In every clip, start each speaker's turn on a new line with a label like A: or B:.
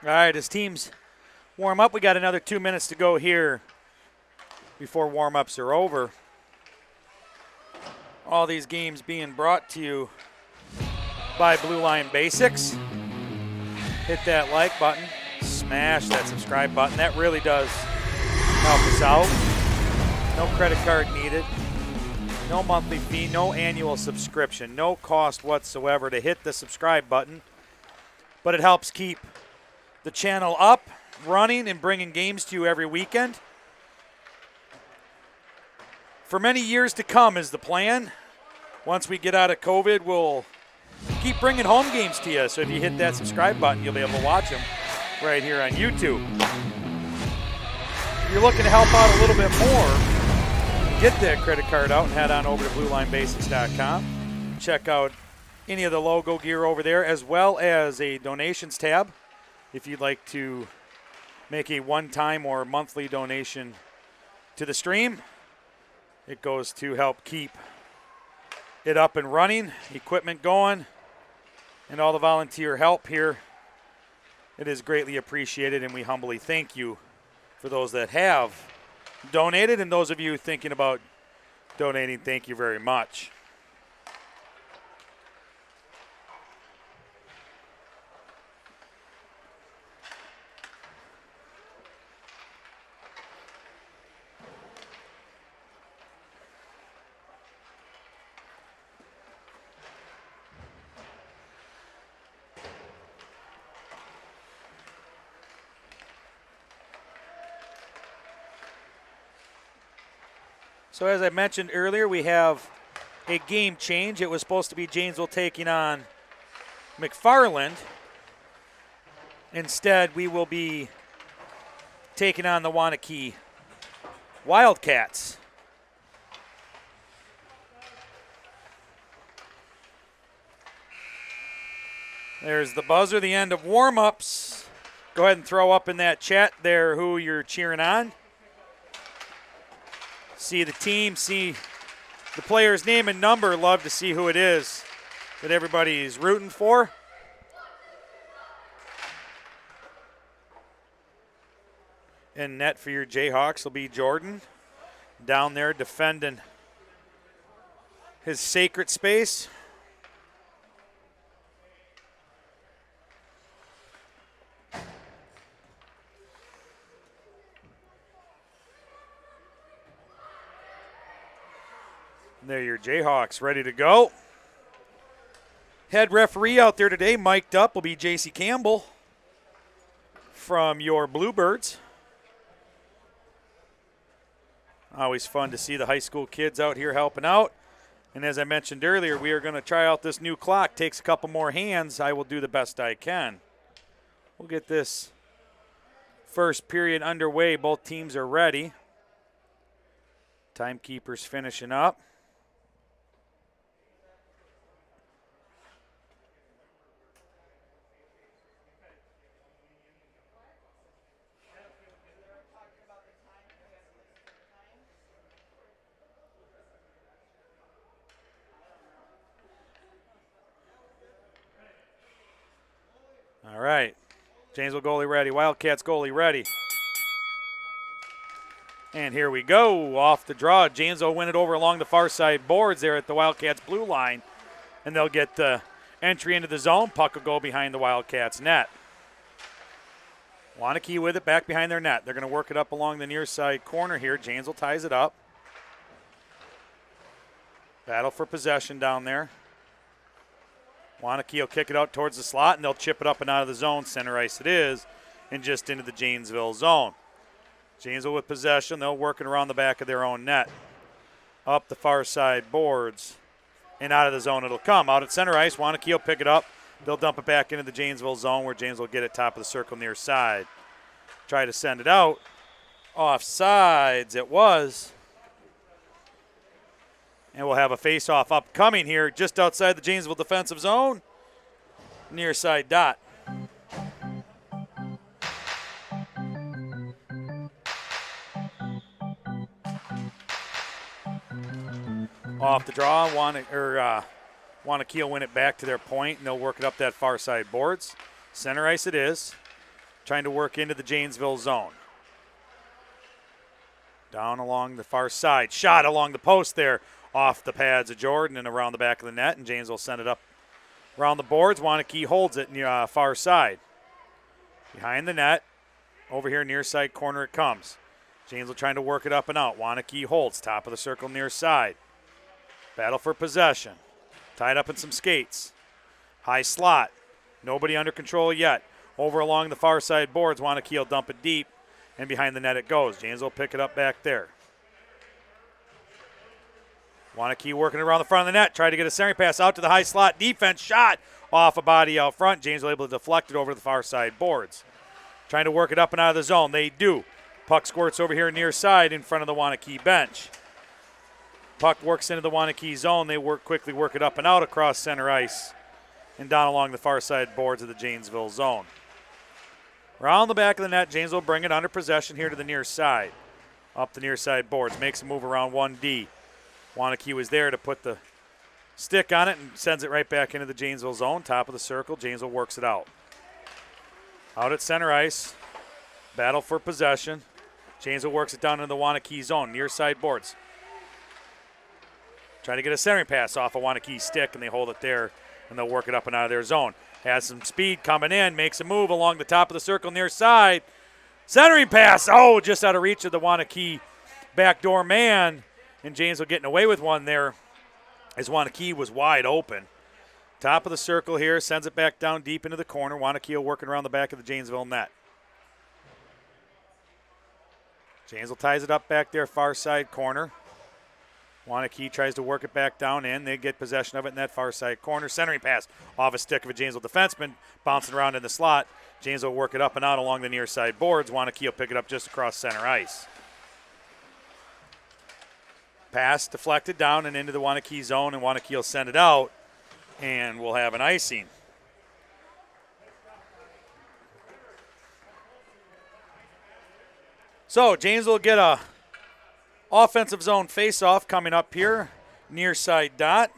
A: All right, as teams warm up, we got another 2 minutes to go here before warm-ups are over. All these games being brought to you by Blue Line Basics. Hit that like button, smash that subscribe button. That really does help us out. No credit card needed, no monthly fee, no annual subscription, no cost whatsoever to hit the subscribe button. But it helps keep the channel up, running, and bringing games to you every weekend. For many years to come is the plan. Once we get out of COVID, we'll keep bringing home games to you. So if you hit that subscribe button, you'll be able to watch them right here on YouTube. If you're looking to help out a little bit more, get that credit card out and head on over to BlueLineBasics.com. Check out any of the logo gear over there, as well as a donations tab if you'd like to make a one-time or monthly donation to the stream. It goes to help keep it up and running, equipment going, and all the volunteer help here. It is greatly appreciated, and we humbly thank you for those that have donated, and those of you thinking about donating, thank you very much. So as I mentioned earlier, we have a game change. It was supposed to be Janesville taking on McFarland. Instead, we will be taking on the Wanakee Wildcats. There's the buzzer, the end of warm-ups. Go ahead and throw up in that chat there who you're cheering on. See the team, see the player's name and number. Love to see who it is that everybody's rooting for. In net for your Jayhawks will be Jordan. Down there defending his sacred space. There your Jayhawks ready to go. Head referee out there today, mic'd up, will be J.C. Campbell from your Bluebirds. Always fun to see the high school kids out here helping out. And as I mentioned earlier, we are going to try out this new clock. Takes a couple more hands. I will do the best I can. We'll get this first period underway. Both teams are ready. Timekeeper's finishing up. All right, Janesville goalie ready, Wildcats goalie ready. And here we go, off the draw. Janesville win it over along the far side boards there at the Wildcats blue line. And they'll get the entry into the zone. Puck will go behind the Wildcats net. Wanakee with it back behind their net. They're going to work it up along the near side corner here. Janesville ties it up. Battle for possession down there. Wanakee will kick it out towards the slot, and they'll chip it up and out of the zone. Center ice it is, and just into the Janesville zone. Janesville with possession. They're working around the back of their own net. Up the far side boards, and out of the zone it'll come. Out at center ice, Wanakee will pick it up. They'll dump it back into the Janesville zone where Janesville will get it top of the circle near side. Try to send it out. Offsides it was. And we'll have a face-off upcoming here just outside the Janesville defensive zone. Near side dot. Off the draw, Wanakee will win it back to their point, and they'll work it up that far side boards. Center ice it is. trying to work into the Janesville zone. Down along the far side. Shot along the post there. Off the pads of Jordan and around the back of the net. And Janesville send it up around the boards. Wanakee holds it near far side. Behind the net. Over here near side corner it comes. Janesville trying to work it up and out. Wanakee holds. Top of the circle near side. Battle for possession. Tied up in some skates. High slot. Nobody under control yet. Over along the far side boards. Wanakee will dump it deep. And behind the net it goes. Janesville pick it up back there. Wanakee working around the front of the net. Try to get a centering pass out to the high slot. Defense shot off a body out front. Janesville able to deflect it over to the far side boards. Trying to work it up and out of the zone. They do. Puck squirts over here near side in front of the Wanakee bench. Puck works into the Wanakee zone. They quickly work it up and out across center ice and down along the far side boards of the Janesville zone. Around the back of the net, Janesville bring it under possession here to the near side. Up the near side boards. Makes a move around 1D. Wanakee was there to put the stick on it and sends it right back into the Janesville zone. Top of the circle. Janesville works it out. Out at center ice. Battle for possession. Janesville works it down into the Wanakee zone. Near side boards. Trying to get a centering pass off a Wanakee stick, and they hold it there, and they'll work it up and out of their zone. Has some speed coming in. Makes a move along the top of the circle near side. Centering pass. Oh, just out of reach of the Wanakee backdoor man. And Janesville getting away with one there as Wanakee was wide open. Top of the circle here. Sends it back down deep into the corner. Wanakee working around the back of the Janesville net. Janesville ties it up back there, far side corner. Wanakee tries to work it back down in. They get possession of it in that far side corner. Centering pass off a stick of a Janesville defenseman. Bouncing around in the slot. Janesville will work it up and out along the near side boards. Wanakee will pick it up just across center ice. Pass deflected down and into the Wanakee zone, and Wanakee will send it out, and we'll have an icing. So Janesville will get a offensive zone face-off coming up here, near side dot.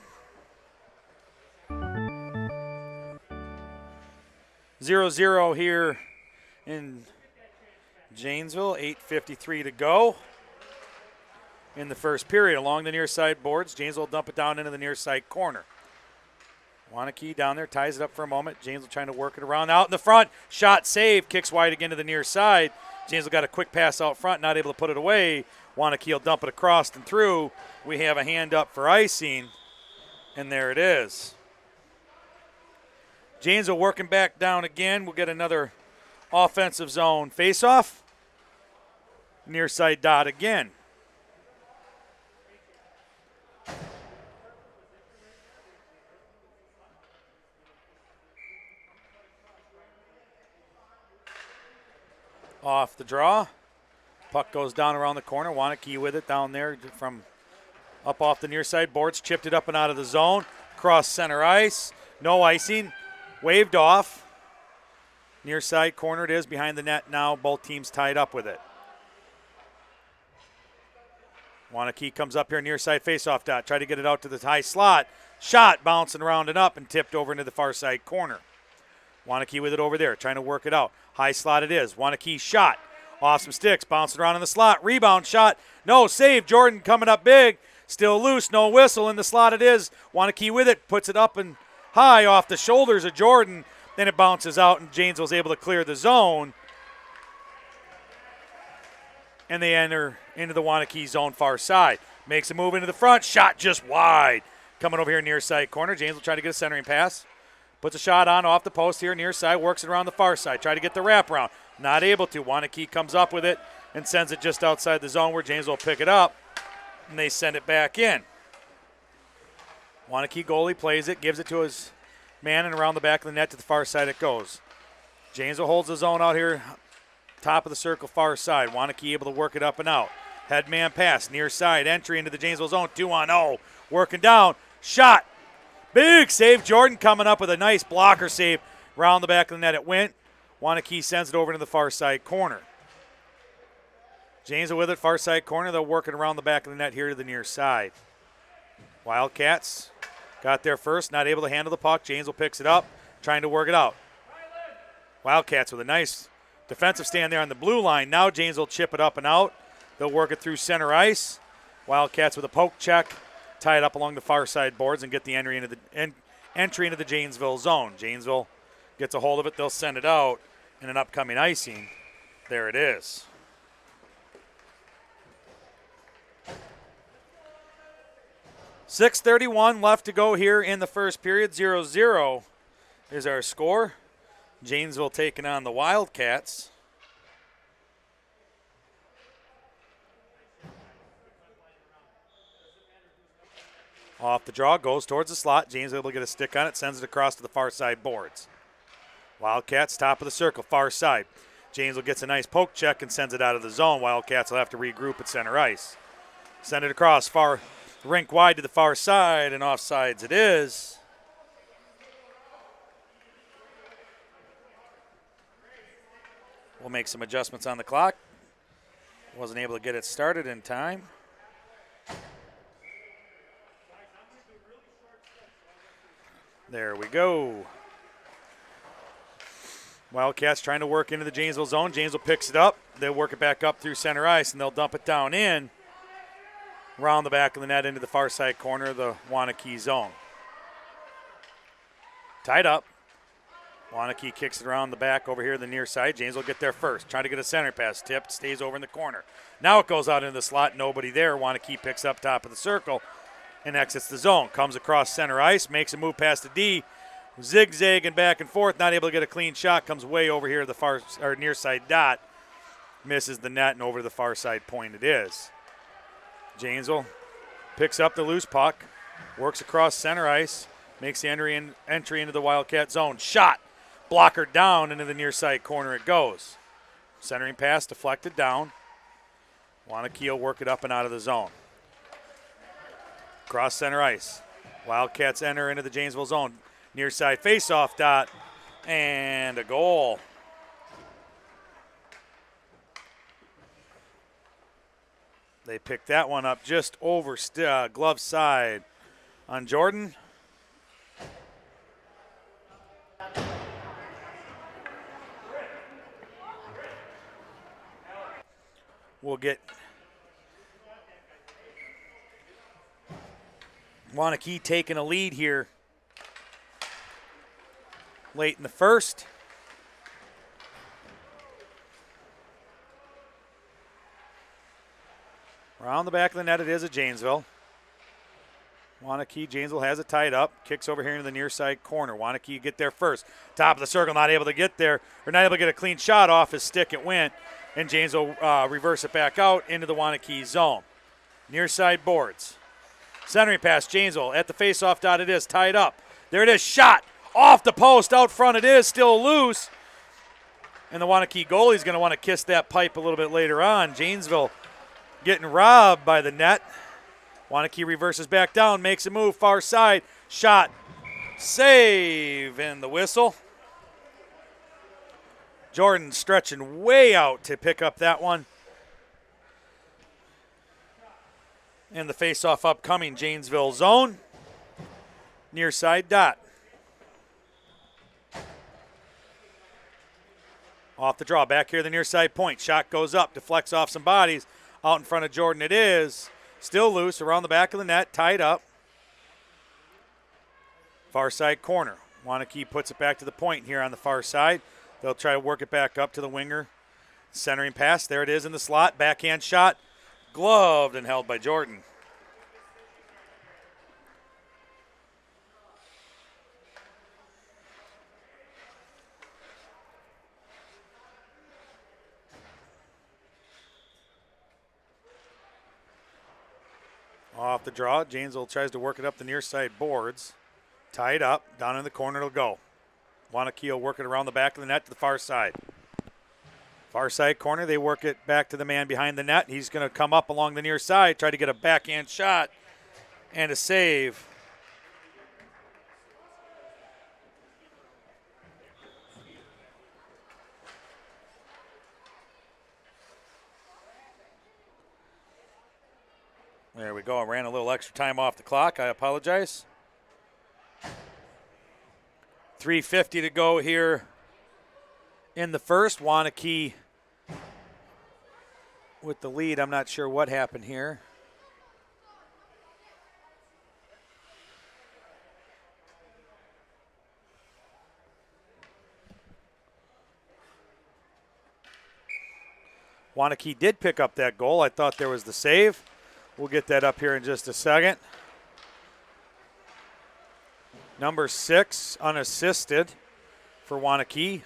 A: 0-0 here in Janesville, 8:53 to go. In the first period, along the near side boards, Janesville will dump it down into the near side corner. Wanakee down there, ties it up for a moment. Janesville trying to work it around. Out in the front, shot save, kicks wide again to the near side. Janesville got a quick pass out front, not able to put it away. Wanakee will dump it across and through. We have a hand up for icing, and there it is. Janesville working back down again. We'll get another offensive zone face-off. Near side dot again. Off the draw. Puck goes down around the corner. Wanakee with it down there from up off the near side boards. Chipped it up and out of the zone. Cross center ice. No icing. Waved off. Near side corner it is. Behind the net now. Both teams tied up with it. Wanakee comes up here near side faceoff dot. Try to get it out to the high slot. Shot bouncing around and up and tipped over into the far side corner. Wanakee with it over there. Trying to work it out. High slot it is. Wanakee shot. Off some sticks. Bouncing around in the slot. Rebound shot. No save. Jordan coming up big. Still loose. No whistle. In the slot it is. Wanakee with it. Puts it up and high off the shoulders of Jordan. Then it bounces out and Janesville's able to clear the zone. And they enter into the Wanakee zone far side. Makes a move into the front. Shot just wide. Coming over here near side corner. Janesville trying to get a centering pass. Puts a shot on off the post here near side. Works it around the far side. Try to get the wraparound. Not able to. Wanakee comes up with it and sends it just outside the zone where Janesville will pick it up. And they send it back in. Wanakee goalie plays it. Gives it to his man and around the back of the net to the far side it goes. Janesville holds the zone out here. Top of the circle far side. Wanakee able to work it up and out. Head man pass. Near side entry into the Janesville zone. 2-on-0. Working down. Shot. Big save. Jordan coming up with a nice blocker save. Round the back of the net it went. Wanakee sends it over to the far side corner. Janesville with it, far side corner. They're working around the back of the net here to the near side. Wildcats got there first, not able to handle the puck. Janesville picks it up, trying to work it out. Wildcats with a nice Defensive stand there on the blue line. Now Janesville chip it up and out. They'll work it through center ice. Wildcats with a poke check, tie it up along the far side boards and get the entry into the Janesville zone. Janesville gets a hold of it. They'll send it out in an upcoming icing. There it is. .6:31 left to go here in the first period. 0-0 is our score. Janesville taking on the Wildcats. Off the draw, goes towards the slot. Janesville able to get a stick on it, sends it across to the far side boards. Wildcats, top of the circle, far side. Janesville gets a nice poke check and sends it out of the zone. Wildcats will have to regroup at center ice. Send it across, far rink wide to the far side, and offsides it is. We'll make some adjustments on the clock. Wasn't able to get it started in time. There we go. Wildcats trying to work into the Janesville zone. Janesville picks it up. They'll work it back up through center ice, and they'll dump it down in. Around the back of the net into the far side corner of the Wanakee zone. Tied up. Wanakee kicks it around the back over here to the near side. James will get there first. Trying to get a center pass. Tipped. Stays over in the corner. Now it goes out into the slot. Nobody there. Wanakee picks up top of the circle and exits the zone. Comes across center ice. Makes a move past the D. Zigzagging back and forth. Not able to get a clean shot. Comes way over here to the far or near side dot. Misses the net and over to the far side point it is. Janesville picks up the loose puck. Works across center ice. Makes the entry into the Wildcat zone. Shot. Blocker down into the near side corner it goes. Centering pass deflected down. Wanakee will work it up and out of the zone. Cross center ice. Wildcats enter into the Janesville zone. Near side face-off dot. And a goal. They picked that one up just over glove side on Jordan. We'll get Wanakee taking a lead here late in the first. Around the back of the net it is at Janesville. Wanakee, Janesville has it tied up. Kicks over here into the near side corner. Wanakee get there first. Top of the circle, not able to get there, or not able to get a clean shot off his stick. It went. And Janesville reverse it back out into the Wanakee zone. Near side boards. Centering pass, Janesville at the face-off dot it is, tied up. There it is, shot off the post, out front it is, still loose. And the Wanakee goalie's going to want to kiss that pipe a little bit later on. Janesville getting robbed by the net. Wanakee reverses back down, makes a move, far side, shot, save, and the whistle. Jordan stretching way out to pick up that one. And the face-off upcoming, Janesville zone. Near side dot. Off the draw, back here the near side point. Shot goes up, deflects off some bodies. Out in front of Jordan it is. Still loose around the back of the net, tied up. Far side corner. Wanakee puts it back to the point here on the far side. They'll try to work it back up to the winger. Centering pass, there it is in the slot. Backhand shot, gloved and held by Jordan. Off the draw, Janesville tries to work it up the near side boards. Tied up, down in the corner it'll go. Wanakee will work it around the back of the net to the far side. Far side corner, they work it back to the man behind the net. He's going to come up along the near side, try to get a backhand shot and a save. There we go. I ran a little extra time off the clock. I apologize. 3:50 to go here in the first. Wanakee with the lead. I'm not sure what happened here. Wanakee did pick up that goal. I thought there was the save. We'll get that up here in just a second. Number 6, unassisted for Wanakee.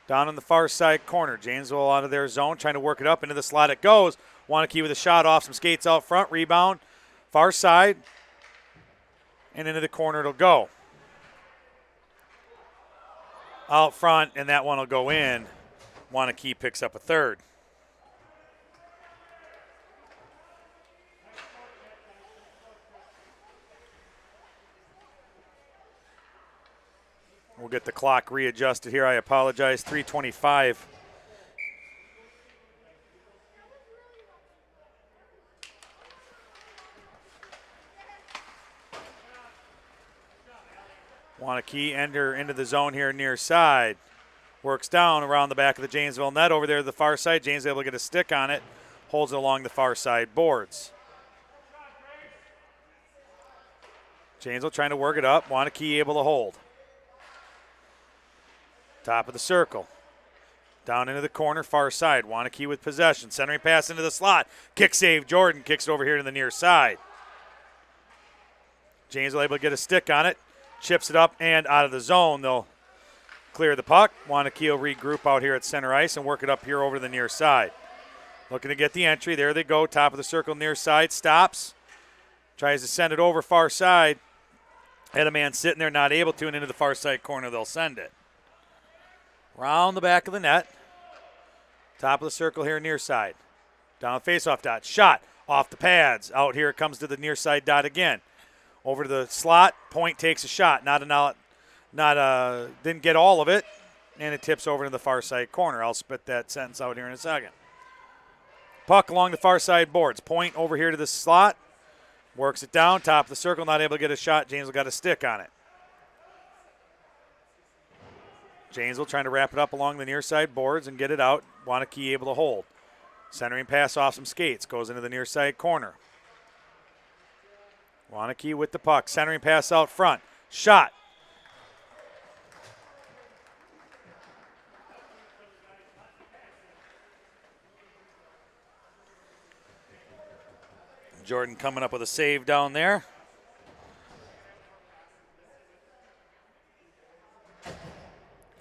A: Down in the far side corner. Janesville out of their zone, trying to work it up into the slot. It goes. Wanakee with a shot off some skates out front. Rebound. Far side. And into the corner it'll go. Out front, and that one will go in. Wanakee picks up a third. We'll get the clock readjusted here. I apologize. 3:25. Wanakee enter into the zone here near side. Works down around the back of the Janesville net over there to the far side. James able to get a stick on it. Holds it along the far side boards. Janesville trying to work it up. Wanakee able to hold. Top of the circle. Down into the corner, far side. Wanakee with possession. Centering pass into the slot. Kick save. Jordan kicks it over here to the near side. Janesville able to get a stick on it. Chips it up and out of the zone. They'll clear the puck. Wanakee will regroup out here at center ice and work it up here over to the near side. Looking to get the entry. There they go. Top of the circle, near side. Stops. Tries to send it over far side. Had a man sitting there, not able to, and into the far side corner they'll send it. Round the back of the net. Top of the circle here, near side. Down the faceoff dot. Shot off the pads. Out here it comes to the near side dot again. Over to the slot. Point takes a shot. Didn't get all of it, and it tips over to the far side corner. I'll spit that sentence out here in a second. Puck along the far side boards. Point over here to the slot. Works it down. Top of the circle. Not able to get a shot. Janesville got a stick on it. Janesville trying to wrap it up along the near side boards and get it out. Wanakee able to hold. Centering pass off some skates. Goes into the near side corner. Wanakee with the puck. Centering pass out front. Shot. Jordan coming up with a save down there.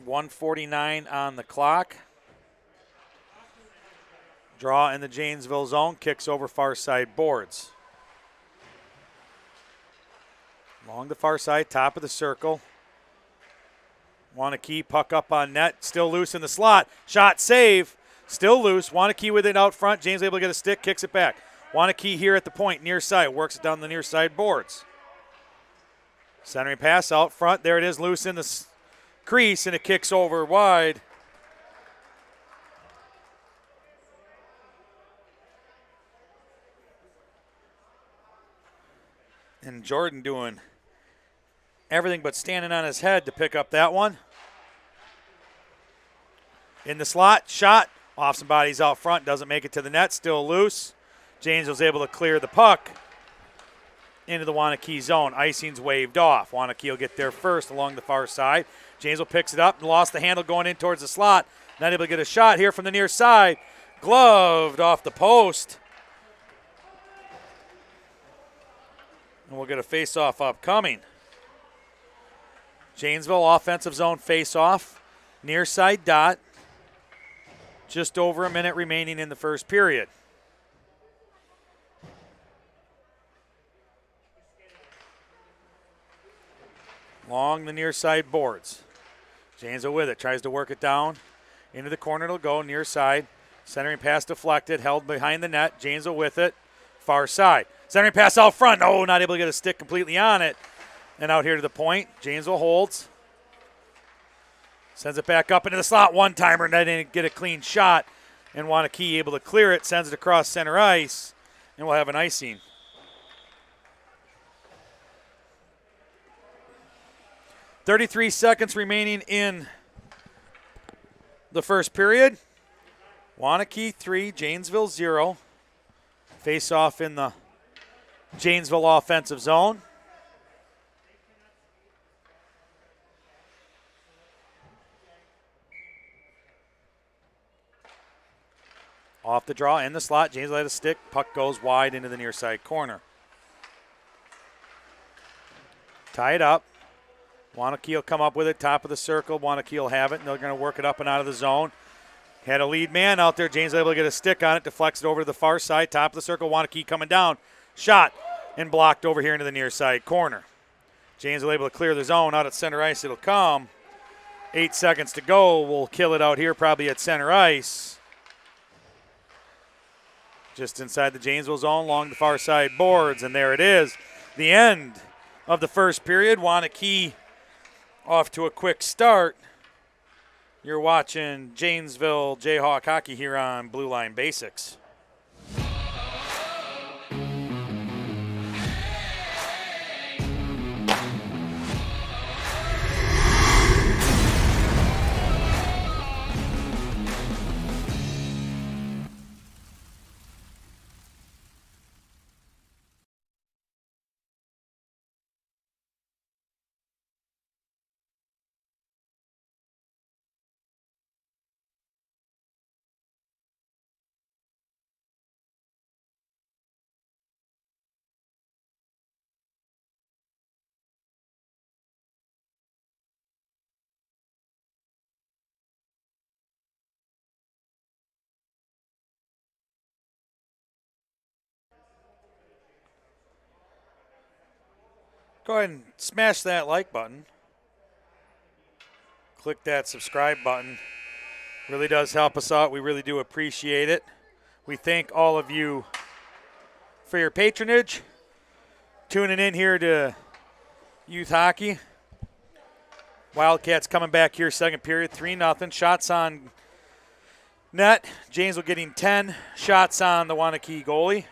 A: .149 on the clock. Draw in the Janesville zone. Kicks over far side boards. Along the far side, top of the circle. Wanakee, puck up on net. Still loose in the slot. Shot, save. Still loose. Wanakee with it out front. James able to get a stick, kicks it back. Wanakee here at the point, near side. Works it down the near side boards. Centering pass out front. There it is, loose in the crease, and it kicks over wide. And Jordan doing everything but standing on his head to pick up that one. In the slot, shot. Off some bodies out front, doesn't make it to the net, still loose. James was able to clear the puck into the Wanakee zone. Icing's waved off. Wanakee will get there first along the far side. James will picks it up and lost the handle going in towards the slot. Not able to get a shot here from the near side. Gloved off the post. And we'll get a face-off upcoming. Janesville offensive zone face-off. Near side dot. Just over a minute remaining in the first period. Along the near side boards. Janesville with it. Tries to work it down. Into the corner it'll go. Near side. Centering pass deflected. Held behind the net. Janesville with it. Far side. Centering pass out front. No, not able to get a stick completely on it. And out here to the point. Janesville holds. Sends it back up into the slot. One-timer. And didn't get a clean shot. And Wanakee able to clear it. Sends it across center ice. And we'll have an icing. 33 seconds remaining in the first period. Wanakee 3, Janesville 0. Face off in the Janesville offensive zone. Off the draw, in the slot, Janesville had a stick. Puck goes wide into the near side corner. Tie it up. Wanakee will come up with it, top of the circle. Wanakee will have it, and they're going to work it up and out of the zone. Had a lead man out there. Janesville able to get a stick on it, deflects it over to the far side, top of the circle. Wanakee coming down. Shot and blocked over here into the near side corner. Janesville able to clear the zone. Out at center ice it'll come. 8 seconds to go. We'll kill it out here probably at center ice. Just inside the Janesville zone along the far side boards, and there it is. The end of the first period. Wanakee off to a quick start. You're watching Janesville Jayhawk hockey here on Blue Line Basics. Go ahead and smash that like button. Click that subscribe button. Really does help us out. We really do appreciate it. We thank all of you for your patronage, tuning in here to youth hockey. Wildcats coming back here, second period, 3-0. Shots on net. Janesville getting 10 shots on the Wanakee goalie.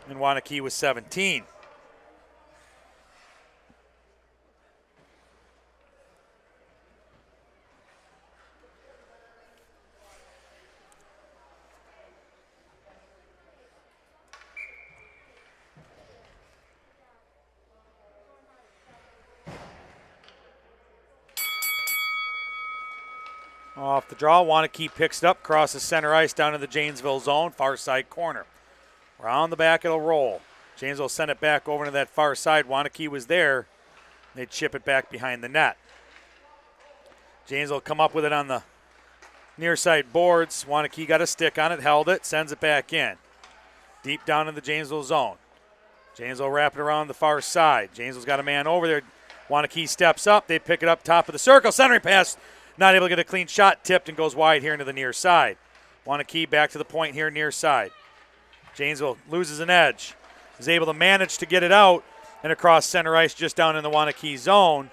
A: And Wanakee was 17. Off the draw, Wanakee picks it up, crosses center ice down to the Janesville zone, far side corner. Around the back, it'll roll. Janesville send it back over to that far side. Wanakee was there. They chip it back behind the net. Janesville come up with it on the near side boards. Wanakee got a stick on it, held it, sends it back in. Deep down in the Janesville zone. Janesville wrap it around the far side. Janesville's got a man over there. Wanakee steps up. They pick it up top of the circle. Centering pass. Not able to get a clean shot, tipped and goes wide here into the near side. Wanakee back to the point here near side. Janesville loses an edge. Is able to manage to get it out and across center ice just down in the Wanakee zone.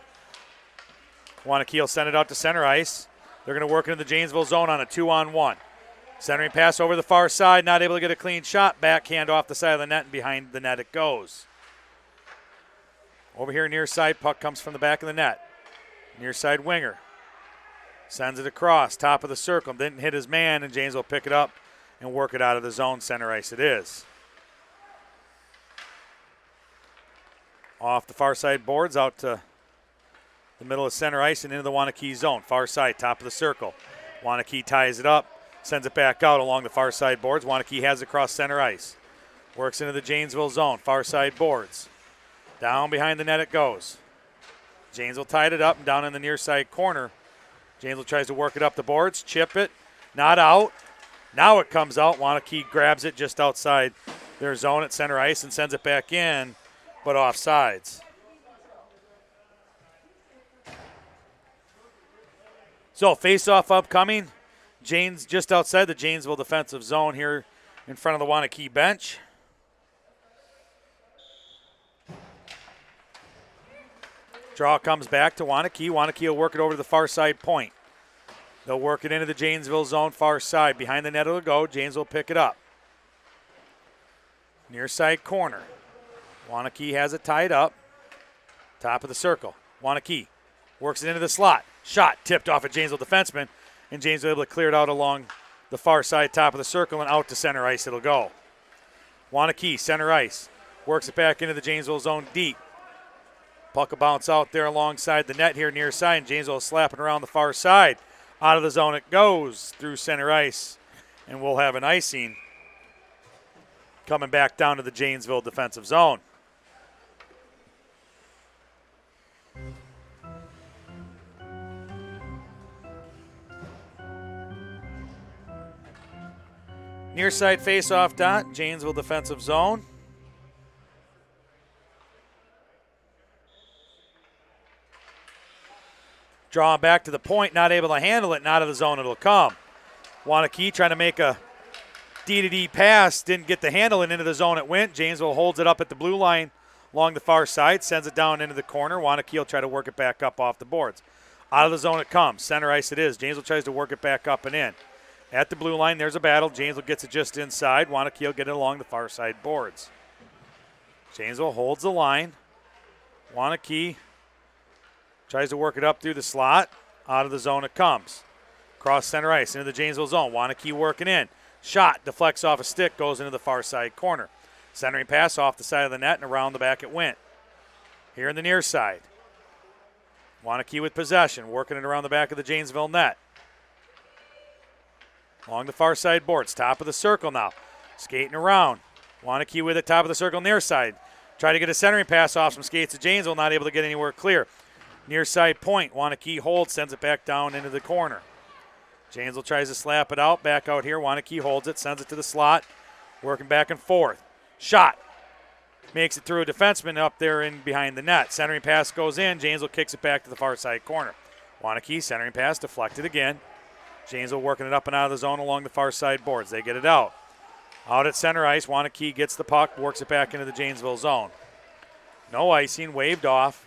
A: Wanakee will send it out to center ice. They're going to work into the Janesville zone on a 2-on-1. Centering pass over the far side, not able to get a clean shot. Backhand off the side of the net and behind the net it goes. Over here near side, puck comes from the back of the net. Near side winger. Sends it across, top of the circle. Didn't hit his man, and James will pick it up and work it out of the zone. Center ice it is. Off the far side boards, out to the middle of center ice and into the Wanakee zone. Far side, top of the circle. Wanakee ties it up, sends it back out along the far side boards. Wanakee has it across center ice. Works into the Janesville zone, far side boards. Down behind the net it goes. Janesville tied it up and down in the near side corner. Janesville tries to work it up the boards, chip it, not out. Now it comes out. Wanakee grabs it just outside their zone at center ice and sends it back in, but off sides. So face-off upcoming. Janes just outside the Janesville defensive zone here in front of the Wanakee bench. Draw comes back to Wanakee. Wanakee will work it over to the far side point. They'll work it into the Janesville zone far side. Behind the net it'll go. Janesville will pick it up. Near side corner. Wanakee has it tied up. Top of the circle. Wanakee Works it into the slot. Shot tipped off a Janesville defenseman, and Janesville able to clear it out along the far side top of the circle and out to center ice it'll go. Wanakee, center ice. Works it back into the Janesville zone deep. Puck will bounce out there alongside the net here near side, and Janesville slapping around the far side. Out of the zone it goes through center ice, and we'll have an icing coming back down to the Janesville defensive zone. Near side face-off dot, Janesville defensive zone. Drawing back to the point, not able to handle it, and out of the zone it'll come. Wanakee trying to make a D-to-D pass, didn't get the handle, and into the zone it went. Janesville holds it up at the blue line along the far side, sends it down into the corner. Wanakee will try to work it back up off the boards. Out of the zone it comes. Center ice it is. Janesville tries to work it back up and in. At the blue line, there's a battle. Janesville gets it just inside. Wanakee will get it along the far side boards. Janesville holds the line. Wanakee tries to work it up through the slot. Out of the zone it comes. Cross center ice into the Janesville zone. Wanakee working in. Shot deflects off a stick, goes into the far side corner. Centering pass off the side of the net and around the back it went. Here in the near side. Wanakee with possession, working it around the back of the Janesville net. Along the far side boards, top of the circle now. Skating around. Wanakee with it, top of the circle, near side. Try to get a centering pass off some skates of Janesville, not able to get anywhere clear. Near side point, Wanakee holds, sends it back down into the corner. Janesville tries to slap it out, back out here. Wanakee holds it, sends it to the slot, working back and forth. Shot. Makes it through a defenseman up there in behind the net. Centering pass goes in. Janesville kicks it back to the far side corner. Wanakee, centering pass, deflected again. Janesville working it up and out of the zone along the far side boards. They get it out. Out at center ice, Wanakee gets the puck, works it back into the Janesville zone. No icing, waved off.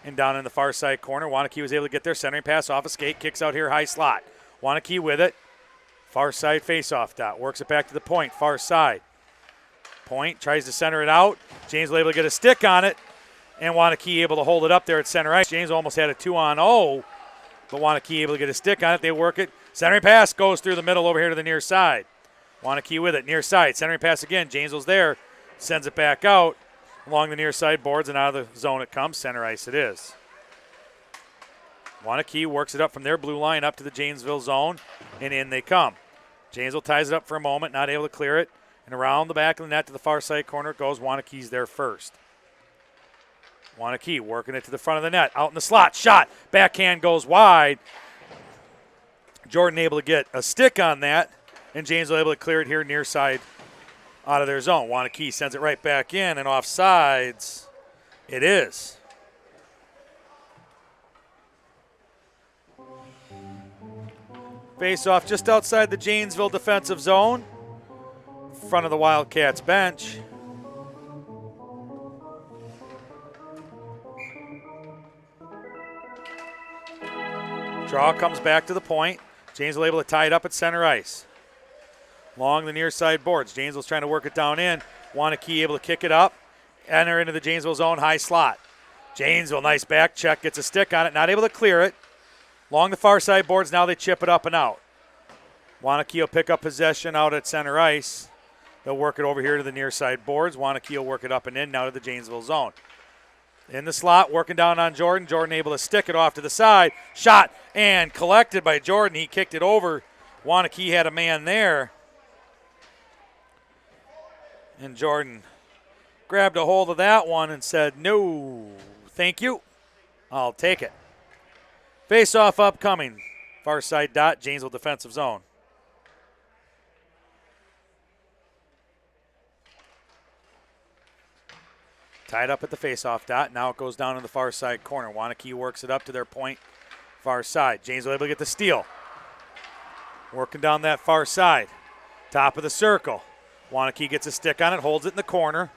A: And down in the far side corner, Wanakee was able to get their centering pass off a skate, kicks out here, high slot. Wanakee with it. Far side face-off dot. Works it back to the point, far side. Point tries to center it out. Janesville able to get a stick on it. And Wanakee able to hold it up there at center ice. James almost had a 2-on-0. But Wanakee able to get a stick on it. They work it. Centering pass goes through the middle over here to the near side. Wanakee with it, near side. Centering pass again. Janesville's there. Sends it back out along the near side boards, and out of the zone it comes. Center ice it is. Wanakee works it up from their blue line up to the Janesville zone, and in they come. Janesville ties it up for a moment, not able to clear it. And around the back of the net to the far side corner it goes. Wanakee's there first. Wanakee working it to the front of the net. Out in the slot. Shot. Backhand goes wide. Jordan able to get a stick on that. And Janesville able to clear it here near side out of their zone. Wanakee sends it right back in, and off sides it is. Face off just outside the Janesville defensive zone. Front of the Wildcats bench. Draw comes back to the point. Janesville able to tie it up at center ice. Along the near side boards. Janesville's trying to work it down in. Wanakee able to kick it up. Enter into the Janesville zone, high slot. Janesville, nice back check, gets a stick on it, not able to clear it. Along the far side boards, now they chip it up and out. Wanakee will pick up possession out at center ice. They'll work it over here to the near side boards. Wanakee will work it up and in now to the Janesville zone. In the slot, working down on Jordan. Jordan able to stick it off to the side. Shot and collected by Jordan. He kicked it over. Wanakee had a man there. And Jordan grabbed a hold of that one and said, no, thank you. I'll take it. Face-off upcoming. Far side dot, Janesville defensive zone. Tied up at the face-off dot. Now it goes down in the far side corner. Wanakee works it up to their point, far side. Janesville able to get the steal. Working down that far side. Top of the circle. Wanakee gets a stick on it, holds it in the corner.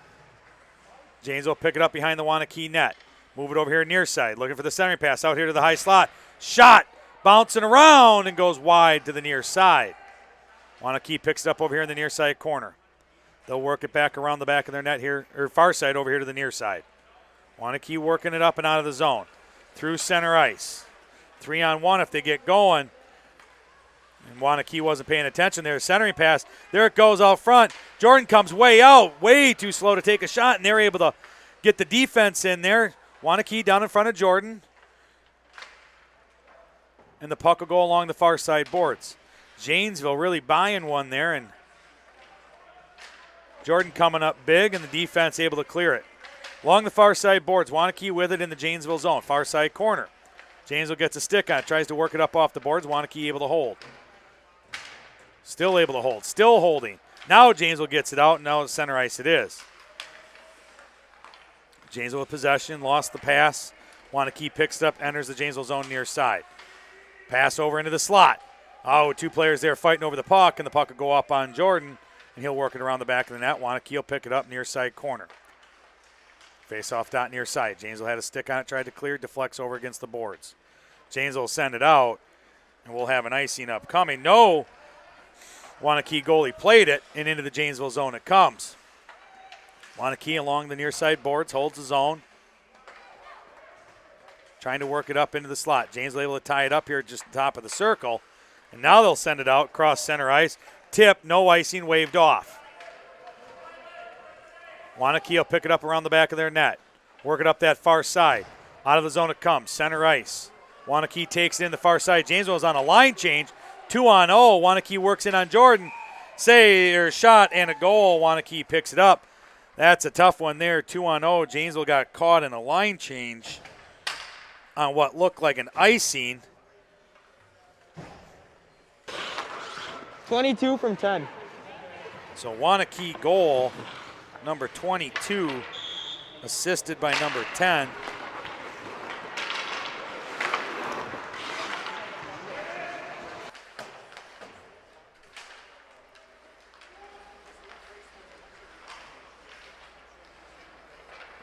A: Janesville pick it up behind the Wanakee net. Move it over here near side. Looking for the centering pass out here to the high slot. Shot. Bouncing around and goes wide to the near side. Wanakee picks it up over here in the near side corner. They'll work it back around the back of their net here, or far side over here to the near side. Wanakee working it up and out of the zone. through center ice. 3-on-1 if they get going. And Wanakee wasn't paying attention there. Centering pass. There it goes out front. Jordan comes way out, way too slow to take a shot, and they're able to get the defense in there. Wanakee down in front of Jordan. And the puck will go along the far side boards. Janesville really buying one there, and Jordan coming up big, and the defense able to clear it. Along the far side boards, Wanakee with it in the Janesville zone. Far side corner. Janesville gets a stick on it, tries to work it up off the boards. Wanakee able to hold. Still able to hold, still holding. Now Janesville gets it out, and now center ice it is. Janesville with possession, lost the pass. Wanakee picks it up, enters the Janesville zone near side. Pass over into the slot. Oh, two players there fighting over the puck, and the puck will go up on Jordan, and he'll work it around the back of the net. Wanakee will pick it up near side corner. Face-off dot near side. Janesville had a stick on it, tried to clear, deflects over against the boards. Janesville will send it out, and we'll have an icing upcoming. No, Wanakee goalie played it, and into the Janesville zone it comes. Wanakee along the near side boards, holds the zone. Trying to work it up into the slot. Janesville able to tie it up here just top of the circle. And now they'll send it out across center ice. Tip, no icing, waved off. Wanakee will pick it up around the back of their net. Work it up that far side. Out of the zone it comes, center ice. Wanakee takes it in the far side. Janesville is on a line change. 2-on-0. Wanakee works in on Jordan. Shot and a goal. Wanakee picks it up. That's a tough one there. 2-on-0. Janesville got caught in a line change on what looked like an icing.
B: 22 from 10.
A: So Wanakee goal, number 22, assisted by number 10.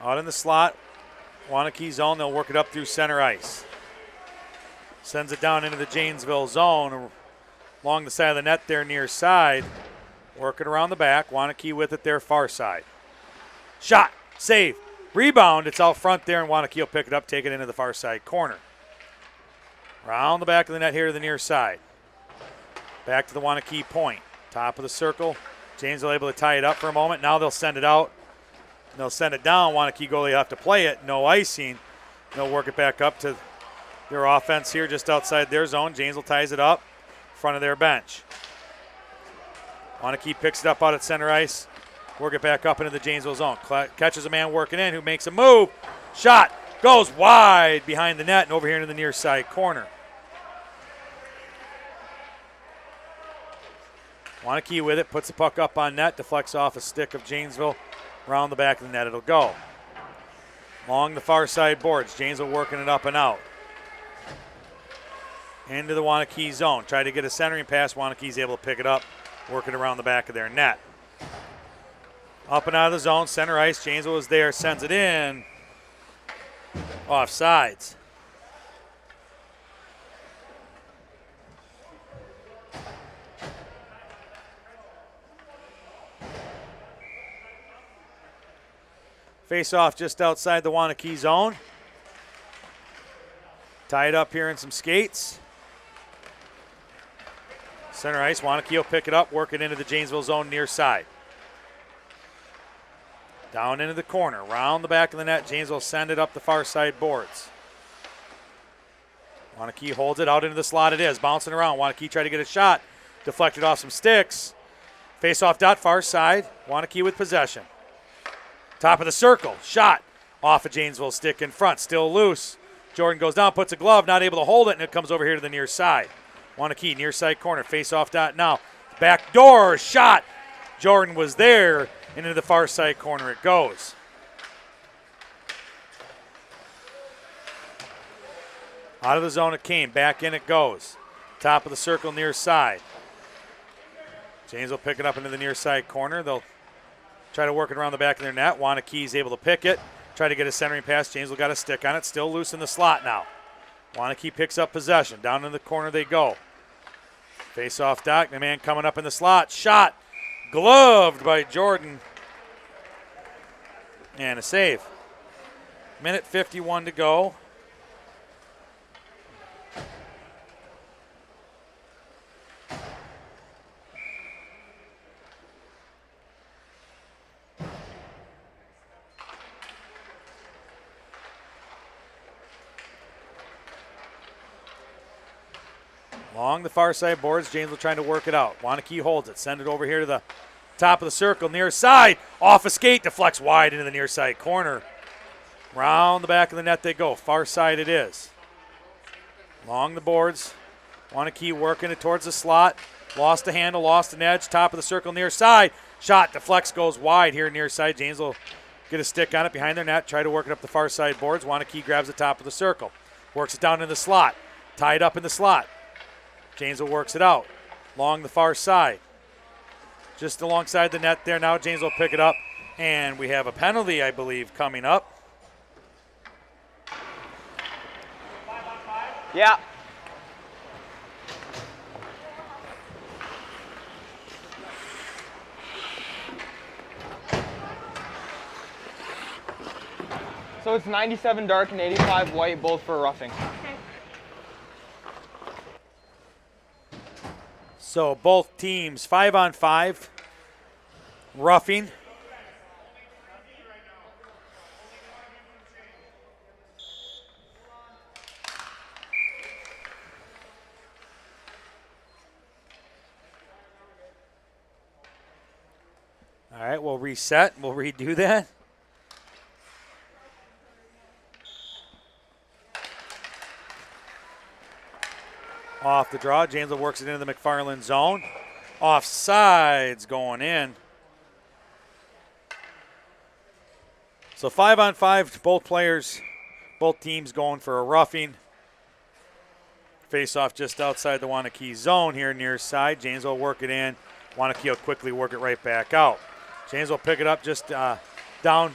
A: Out in the slot, Wanakee zone, they'll work it up through center ice. Sends it down into the Janesville zone. Along the side of the net there near side. Work it around the back. Wanakee with it there far side. Shot, save, rebound. It's out front there, and Wanakee will pick it up, take it into the far side corner. Around the back of the net here to the near side. Back to the Wanakee point. Top of the circle. Janesville able to tie it up for a moment. Now they'll send it out. They'll send it down. Wanakee goalie will have to play it. No icing. They'll work it back up to their offense here just outside their zone. Janesville ties it up in front of their bench. Wanakee picks it up out at center ice. Work it back up into the Janesville zone. Catches a man working in who makes a move. Shot goes wide behind the net and over here into the near side corner. Wanakee with it, puts the puck up on net, deflects off a stick of Janesville. Around the back of the net it'll go. Along the far side boards, Janesville working it up and out. Into the Wanakee zone. Try to get a centering pass. Wanakee's able to pick it up, work it around the back of their net. Up and out of the zone, center ice. Janesville is there, sends it in. Off sides. Face off just outside the Wanakee zone. Tied up here in some skates. Center ice, Wanakee will pick it up, work it into the Janesville zone near side. Down into the corner, around the back of the net. Janesville send it up the far side boards. Wanakee holds it out into the slot it is, bouncing around. Wanakee try to get a shot, deflected off some sticks. Face off dot, far side, Wanakee with possession. Top of the circle, shot off a Janesville stick in front, still loose. Jordan goes down, puts a glove, not able to hold it, and it comes over here to the near side. Wanakee, near side corner, face off dot now. Back door, shot. Jordan was there, and into the far side corner it goes. Out of the zone it came, back in it goes. Top of the circle, near side. James will pick it up into the near side corner. They'll try to work it around the back of their net. Wanakee's able to pick it. Try to get a centering pass. Janesville got a stick on it. Still loose in the slot now. Wanakee picks up possession. Down in the corner they go. Face off dot. The man coming up in the slot. Shot. Gloved by Jordan. And a save. Minute 51 to go. Along the far side boards, Janesville trying to work it out. Wanakee holds it. Send it over here to the top of the circle, near side. Off a skate, deflects wide into the near side corner. Round the back of the net they go. Far side it is. Along the boards. Wanakee working it towards the slot. Lost the handle, lost an edge. Top of the circle, near side. Shot, deflects, goes wide here near side. Janesville get a stick on it behind their net. Try to work it up the far side boards. Wanakee grabs the top of the circle. Works it down in the slot. Tied up in the slot. Janesville works it out. Along the far side. Just alongside the net there now. Janesville pick it up. And we have a penalty, I believe, coming up.
B: Yeah. So it's 97 dark and 85 white, both for roughing.
A: So both teams 5-on-5 roughing. All right, we'll reset. We'll redo that. Off the draw, Janesville works it into the McFarland zone. Offsides going in. So 5-on-5, both players, both teams going for a roughing. Face off just outside the Wanakee zone here near side. Janesville work it in. Wanakee will quickly work it right back out. Janesville pick it up just down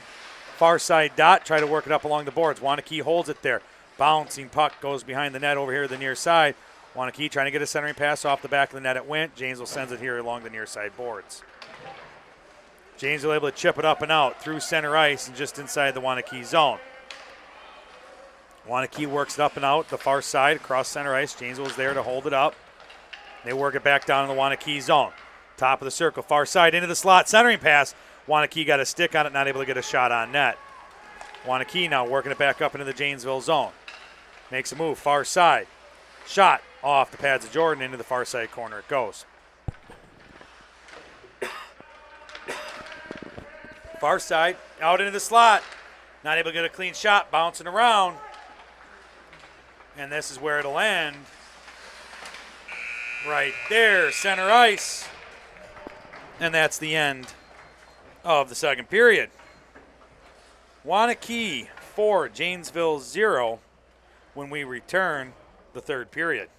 A: far side dot. Try to work it up along the boards. Wanakee holds it there. Bouncing puck goes behind the net over here to the near side. Wanakee trying to get a centering pass off the back of the net. It went. Janesville sends it here along the near side boards. Janesville able to chip it up and out through center ice and just inside the Wanakee zone. Wanakee works it up and out the far side across center ice. Janesville's there to hold it up. They work it back down in the Wanakee zone. Top of the circle, far side into the slot, centering pass. Wanakee got a stick on it, not able to get a shot on net. Wanakee now working it back up into the Janesville zone. Makes a move, far side. Shot off the pads of Jordan into the far side corner it goes. Far side, out into the slot. Not able to get a clean shot, bouncing around. And this is where it'll end. Right there, center ice. And that's the end of the second period. Wanakee 4, Janesville 0 when we return the third period.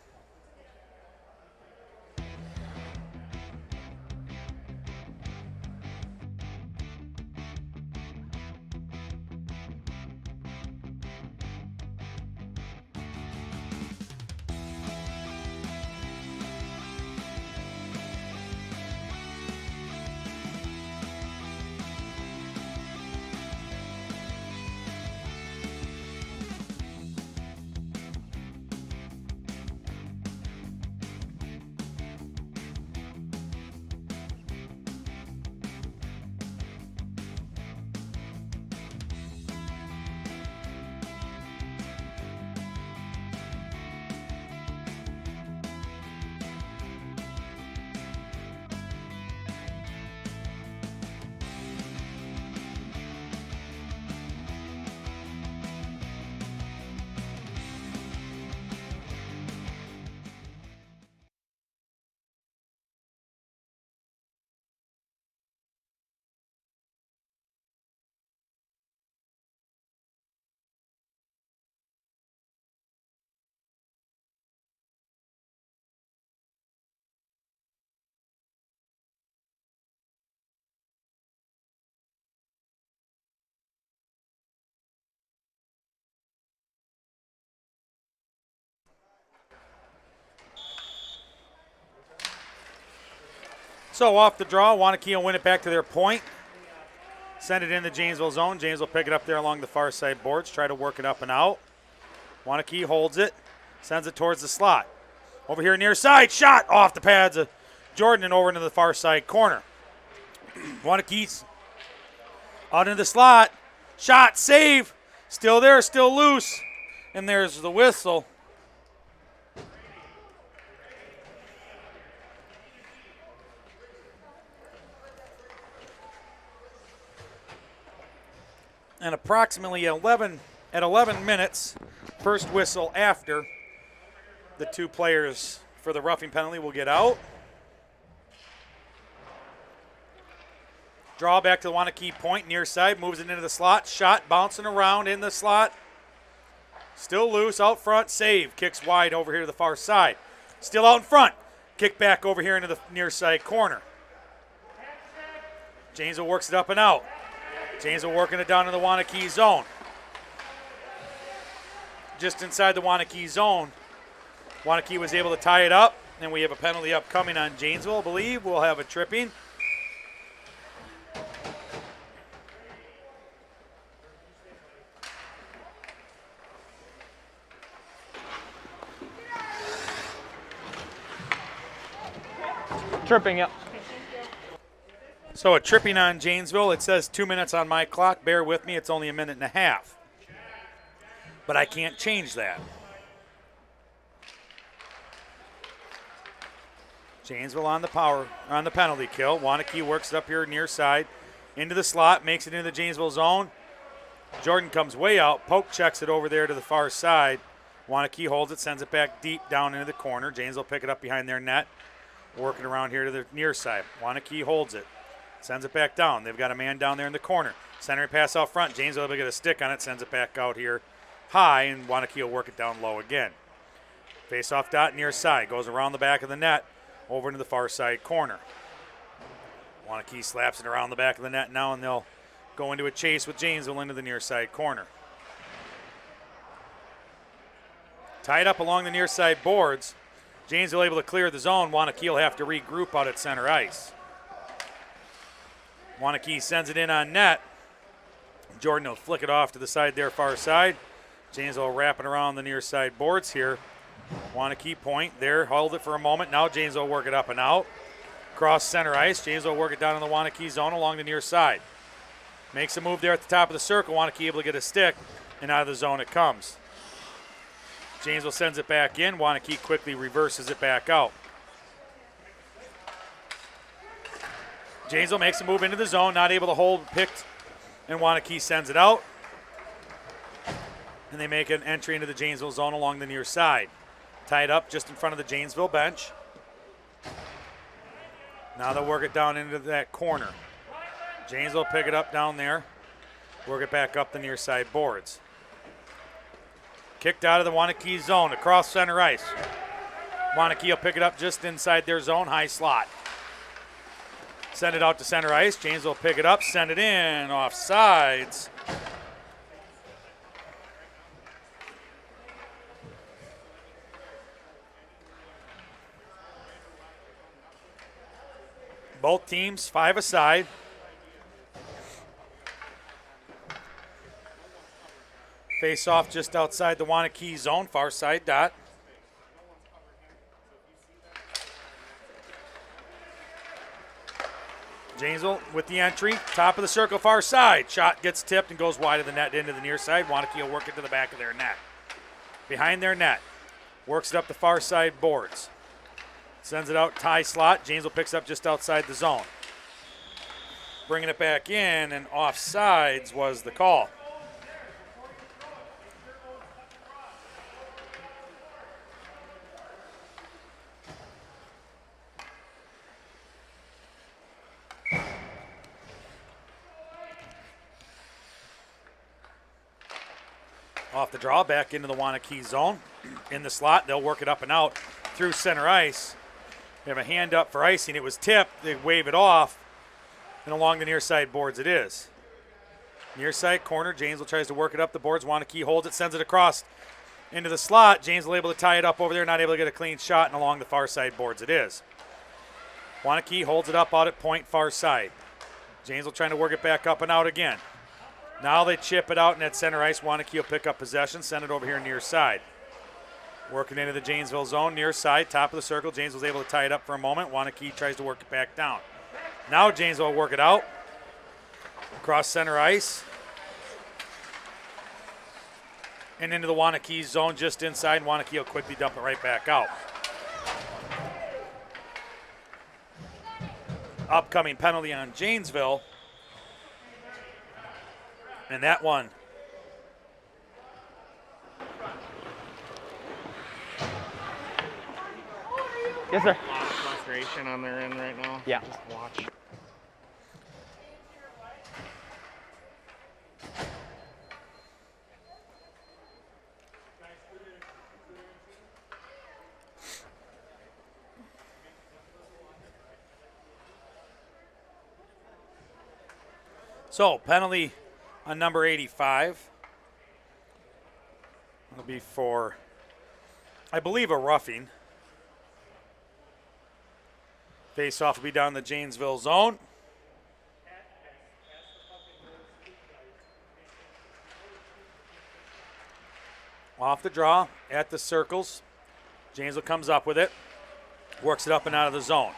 A: So off the draw, Wanakee will win it back to their point. Send it in the Janesville zone. Janesville pick it up there along the far side boards. Try to work it up and out. Wanakee holds it. Sends it towards the slot. Over here near side. Shot off the pads of Jordan and over into the far side corner. Wanakee's out into the slot. Shot, save. Still there, still loose. And there's the whistle. And approximately at 11 minutes, first whistle after, the two players for the roughing penalty will get out. Draw back to the Wanakee point, near side, moves it into the slot. Shot bouncing around in the slot. Still loose, out front, save. Kicks wide over here to the far side. Still out in front. Kick back over here into the near side corner. Janesville works it up and out. Janesville working it down in the Wanakee zone. Just inside the Wanakee zone. Wanakee was able to tie it up, and we have a penalty upcoming on Janesville, I believe. We'll have a tripping.
B: Tripping, yep.
A: So a tripping on Janesville. It says 2 minutes on my clock. Bear with me. It's only a minute and a half. But I can't change that. Janesville on the penalty kill. Wanakee works it up here near side. Into the slot. Makes it into the Janesville zone. Jordan comes way out. Poke checks it over there to the far side. Wanakee holds it. Sends it back deep down into the corner. Janesville pick it up behind their net. Working around here to the near side. Wanakee holds it. Sends it back down. They've got a man down there in the corner. Centering pass out front. Janesville will get a stick on it. Sends it back out here high, and Wanakee will work it down low again. Face-off dot near side. Goes around the back of the net over into the far side corner. Wanakee slaps it around the back of the net now, and they'll go into a chase with Janesville into the near side corner. Tied up along the near side boards. Janesville able to clear the zone. Wanakee will have to regroup out at center ice. Wanakee sends it in on net. Jordan will flick it off to the side there, far side. Janesville wrapping around the near side boards here. Wanakee point there, hold it for a moment. Now Janesville work it up and out. Cross center ice. Janesville work it down in the Wanakee zone along the near side. Makes a move there at the top of the circle. Wanakee able to get a stick, and out of the zone it comes. Janesville sends it back in. Wanakee quickly reverses it back out. Janesville makes a move into the zone, not able to hold, picked, and Wanakee sends it out. And they make an entry into the Janesville zone along the near side. Tied up just in front of the Janesville bench. Now they'll work it down into that corner. Janesville pick it up down there. Work it back up the near side boards. Kicked out of the Wanakee zone across center ice. Wanakee will pick it up just inside their zone, high slot. Send it out to center ice. Janesville will pick it up, send it in, off sides. Both teams 5 aside. Face off just outside the Wanakee zone, far side dot. Janesville with the entry, top of the circle, far side. Shot gets tipped and goes wide of the net into the near side. Wanakee will work it to the back of their net. Behind their net, works it up the far side boards. Sends it out, tie slot. Janesville picks up just outside the zone. Bringing it back in, and offsides was the call. Off the draw, back into the Wanakee zone. In the slot, they'll work it up and out through center ice. They have a hand up for icing. It was tipped. They wave it off, and along the near side boards it is. Near side corner, Janesville tries to work it up the boards. Wanakee holds it, sends it across into the slot. Janesville able to tie it up over there, not able to get a clean shot, and along the far side boards it is. Wanakee holds it up out at point, far side. Janesville trying to work it back up and out again. Now they chip it out in that center ice. Wanakee will pick up possession, send it over here near side. Working into the Janesville zone, near side, top of the circle. Janesville's able to tie it up for a moment. Wanakee tries to work it back down. Now Janesville will work it out. Across center ice. And into the Wanakee zone just inside. Wanakee will quickly dump it right back out. Upcoming penalty on Janesville. And that one
B: Yes, sir.
C: A lot of frustration on their end right now.
B: Yeah.
C: Just watch.
A: So, penalty on number 85. It'll be for, I believe, a roughing. Face-off will be down the Janesville zone. Off the draw, at the circles. Janesville comes up with it. Works it up and out of the zone.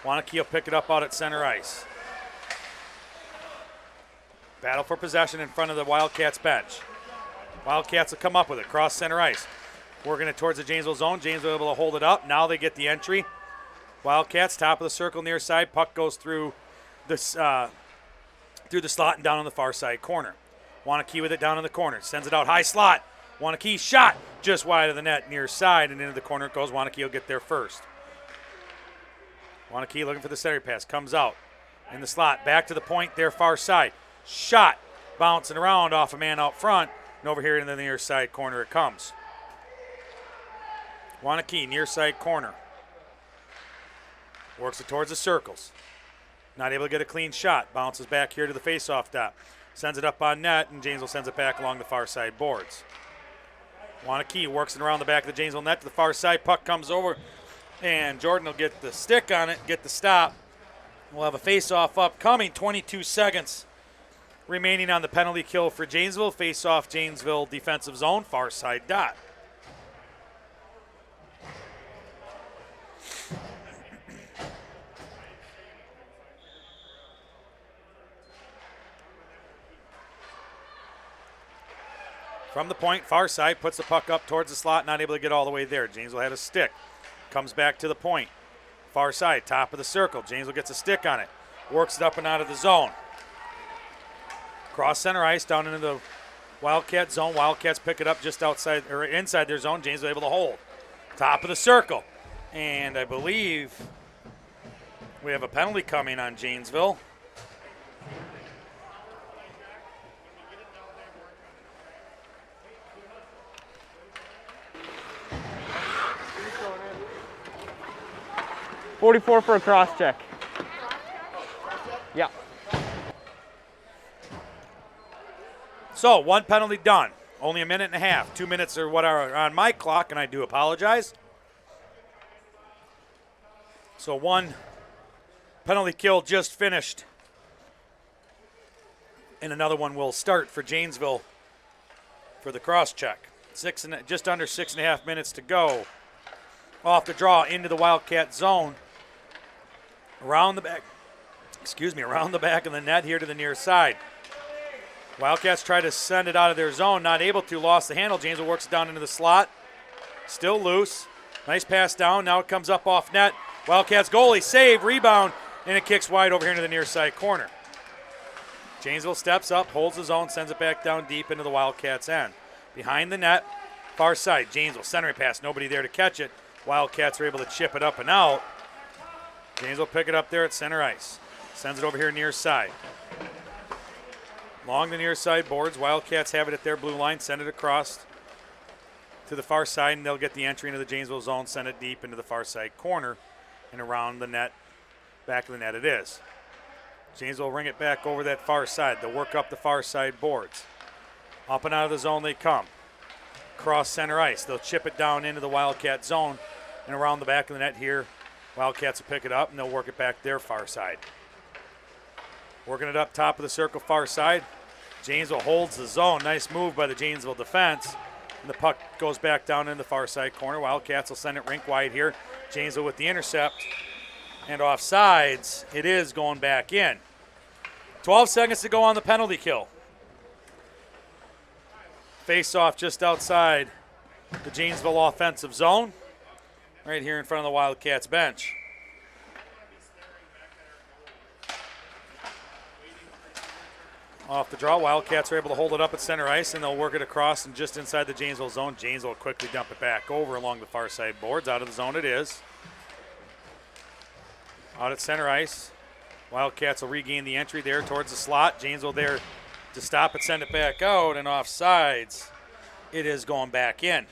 A: Wanakee will pick it up out at center ice. Battle for possession in front of the Wildcats bench. Wildcats will come up with it, cross center ice. Working it towards the Janesville zone. Janesville able to hold it up. Now they get the entry. Wildcats, top of the circle, near side. Puck goes through the slot and down on the far side corner. Wanakee with it down in the corner. Sends it out high slot. Wanakee shot just wide of the net, near side, and into the corner it goes. Wanakee will get there first. Wanakee looking for the center pass. Comes out in the slot. Back to the point there, far side. Shot. Bouncing around off a man out front. And over here in the near side corner it comes. Wanakee, near side corner. Works it towards the circles. Not able to get a clean shot. Bounces back here to the face-off dot. Sends it up on net, and Janesville sends it back along the far side boards. Wanakee works it around the back of the Janesville net to the far side. Puck comes over, and Jordan will get the stick on it, get the stop. We'll have a face-off upcoming. 22 seconds remaining on the penalty kill for Janesville. Face-off Janesville defensive zone, far side dot. From the point, far side, puts the puck up towards the slot, not able to get all the way there. Janesville had a stick. Comes back to the point. Far side, top of the circle. Janesville gets a stick on it. Works it up and out of the zone. Cross center ice down into the Wildcat zone. Wildcats pick it up just outside or inside their zone. Janesville able to hold. Top of the circle. And I believe we have a penalty coming on Janesville.
B: .44 for a cross check. Yeah.
A: So, one penalty done. Only a minute and a half. 2 minutes are what are on my clock, and I do apologize. So, one penalty kill just finished. And another one will start for Janesville for the cross check. Just under 6.5 minutes to go. Off the draw into the Wildcat zone. Around the back of the net here to the near side. Wildcats try to send it out of their zone, not able to, lost the handle. Janesville works it down into the slot. Still loose. Nice pass down, now it comes up off net. Wildcats goalie, save, rebound, and it kicks wide over here into the near side corner. Janesville steps up, holds the zone, sends it back down deep into the Wildcats' end. Behind the net, far side, Janesville, centering pass, nobody there to catch it. Wildcats are able to chip it up and out. Janesville pick it up there at center ice. Sends it over here near side. Along the near side boards, Wildcats have it at their blue line, send it across to the far side, and they'll get the entry into the Janesville zone, send it deep into the far side corner, and around the net, back of the net it is. Janesville will ring it back over that far side. They'll work up the far side boards. Up and out of the zone they come. Cross center ice. They'll chip it down into the Wildcat zone, and around the back of the net here, Wildcats will pick it up, and they'll work it back their far side. Working it up top of the circle, far side. Janesville holds the zone. Nice move by the Janesville defense. And the puck goes back down in the far side corner. Wildcats will send it rink wide here. Janesville with the intercept. And offsides, it is going back in. 12 seconds to go on the penalty kill. Face off just outside the Janesville offensive zone. Right here in front of the Wildcats bench. Off the draw, Wildcats are able to hold it up at center ice, and they'll work it across and just inside the Janesville zone. Janesville will quickly dump it back over along the far side boards. Out of the zone it is. Out at center ice. Wildcats will regain the entry there towards the slot. Janesville there to stop it, send it back out, and off sides. It is going back in.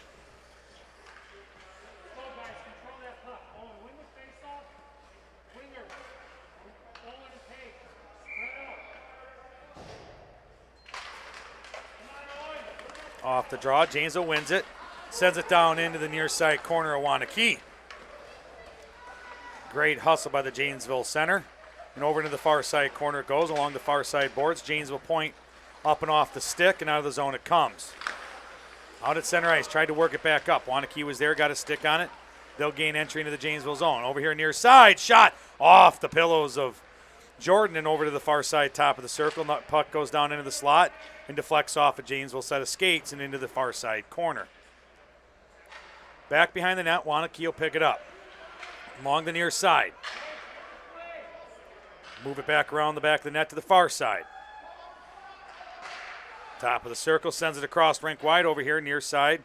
A: Off the draw, Janesville wins it. Sends it down into the near side corner of Wanakee. Great hustle by the Janesville center. And over into the far side corner it goes along the far side boards. Janesville point up and off the stick, and out of the zone it comes. Out at center ice, tried to work it back up. Wanakee was there, got a stick on it. They'll gain entry into the Janesville zone. Over here near side, shot off the pillows of Jordan and over to the far side top of the circle. Puck goes down into the slot and deflects off a Janesville set of skates and into the far side corner. Back behind the net, Wanakee will pick it up. Along the near side. Move it back around the back of the net to the far side. Top of the circle, sends it across rink wide over here, near side.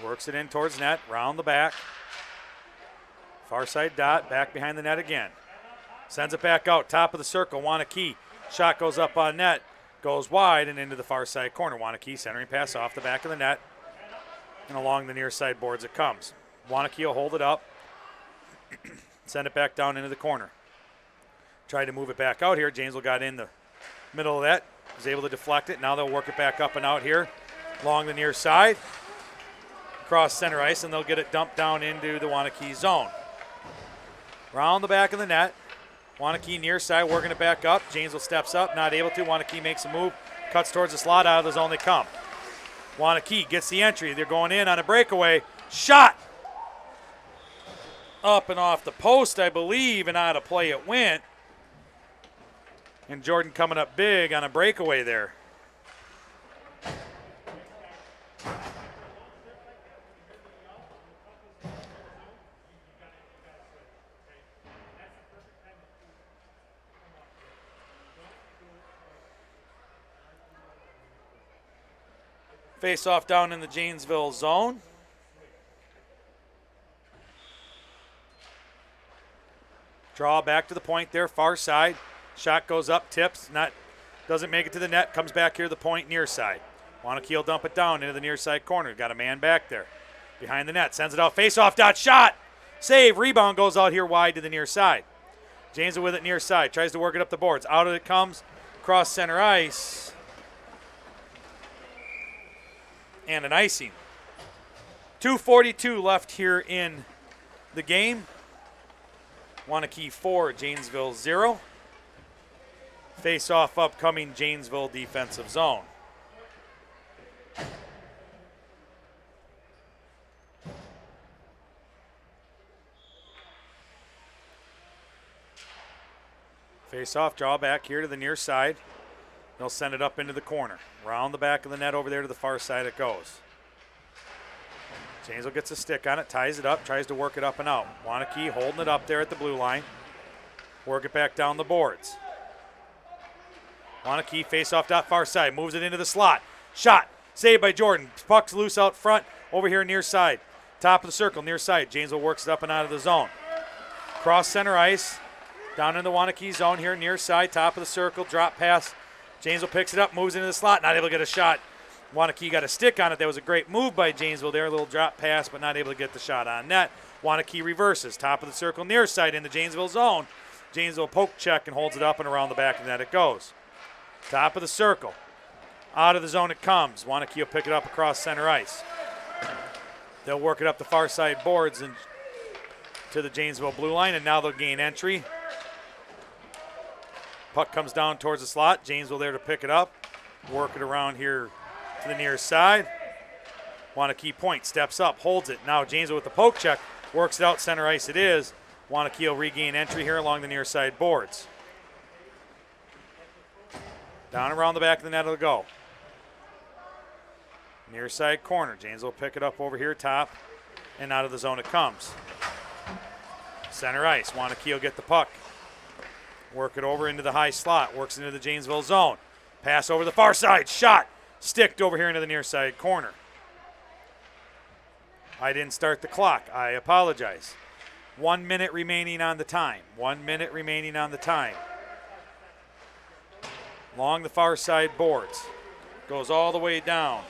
A: Works it in towards net, round the back. Far side dot, back behind the net again. Sends it back out, top of the circle, Wanakee. Shot goes up on net, goes wide and into the far side corner. Wanakee centering pass off the back of the net and along the near side boards it comes. Wanakee will hold it up, send it back down into the corner. Tried to move it back out here. Janesville got in the middle of that, was able to deflect it. Now they'll work it back up and out here along the near side, across center ice, and they'll get it dumped down into the Wanakee zone. Round the back of the net. Wanakee near side working it back up. Janesville steps up, not able to. Wanakee makes a move, cuts towards the slot. Out of the zone they come. Wanakee gets the entry. They're going in on a breakaway. Shot! Up and off the post, I believe, and out of play it went. And Jordan coming up big on a breakaway there. Face off down in the Janesville zone. Draw back to the point there, far side. Shot goes up, tips, doesn't make it to the net, comes back here to the point near side. Wanakee will dump it down into the near side corner. Got a man back there. Behind the net, sends it out, face off, dot, shot! Save, rebound goes out here wide to the near side. Janesville with it near side, tries to work it up the boards. Out of it comes, cross center ice. And an icing. 2:42 left here in the game. Wanakee 4, Janesville 0. Face off upcoming Janesville defensive zone. Face off, draw back here to the near side. They'll send it up into the corner. Round the back of the net over there to the far side it goes. Janesville gets a stick on it, ties it up, tries to work it up and out. Wanakee holding it up there at the blue line. Work it back down the boards. Wanakee face off dot far side, moves it into the slot. Shot, saved by Jordan. Puck's loose out front, over here near side. Top of the circle, near side. Janesville works it up and out of the zone. Cross center ice, down in the Wanakee zone here near side, top of the circle, drop pass. Janesville picks it up, moves into the slot, not able to get a shot. Wanakee got a stick on it. That was a great move by Janesville there. A little drop pass, but not able to get the shot on net. Wanakee reverses, top of the circle, near side in the Janesville zone. Janesville poke check and holds it up and around the back of the net it goes. Top of the circle. Out of the zone it comes. Wanakee will pick it up across center ice. They'll work it up the far side boards and to the Janesville blue line, and now they'll gain entry. Puck comes down towards the slot. Janesville there to pick it up. Work it around here to the near side. Wanakee point, steps up, holds it. Now Janesville with the poke check, works it out center ice it is. Wanakee will regain entry here along the near side boards. Down around the back of the net it'll go. Near side corner. Janesville will pick it up over here top, and out of the zone it comes. Center ice. Wanakee will get the puck. Work it over into the high slot. Works into the Janesville zone. Pass over the far side. Shot. Sticked over here into the near side corner. I didn't start the clock. I apologize. 1 minute remaining on the time. 1 minute remaining on the time. Along the far side boards. Goes all the way down.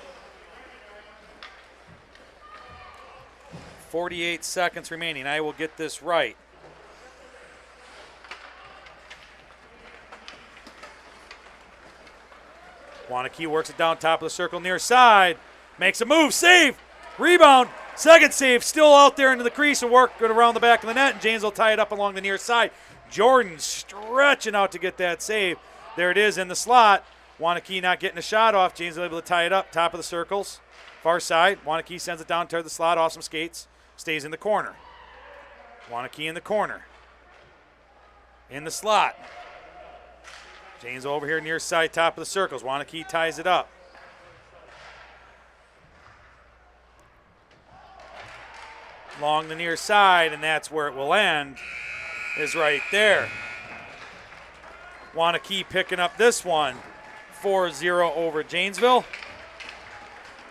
A: 48 seconds remaining. I will get this right. Wanakee works it down top of the circle near side. Makes a move. Save. Rebound. Second save. Still out there into the crease and working around the back of the net. And James will tie it up along the near side. Jordan stretching out to get that save. There it is in the slot. Wanakee not getting a shot off. James will be able to tie it up. Top of the circles. Far side. Wanakee sends it down toward the slot. Off some skates. Stays in the corner. Wanakee in the corner. In the slot. James over here near side, top of the circles. Wanakee ties it up. Along the near side, and that's where it will end, is right there. Wanakee picking up this one, 4-0 over Janesville.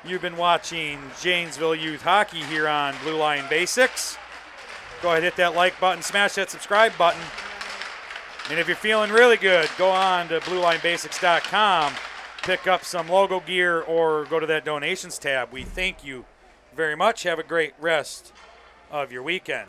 A: You've been watching Janesville Youth Hockey here on Blue Line Basics. Go ahead, hit that like button, smash that subscribe button. And if you're feeling really good, go on to BlueLineBasics.com, pick up some logo gear, or go to that donations tab. We thank you very much. Have a great rest of your weekend.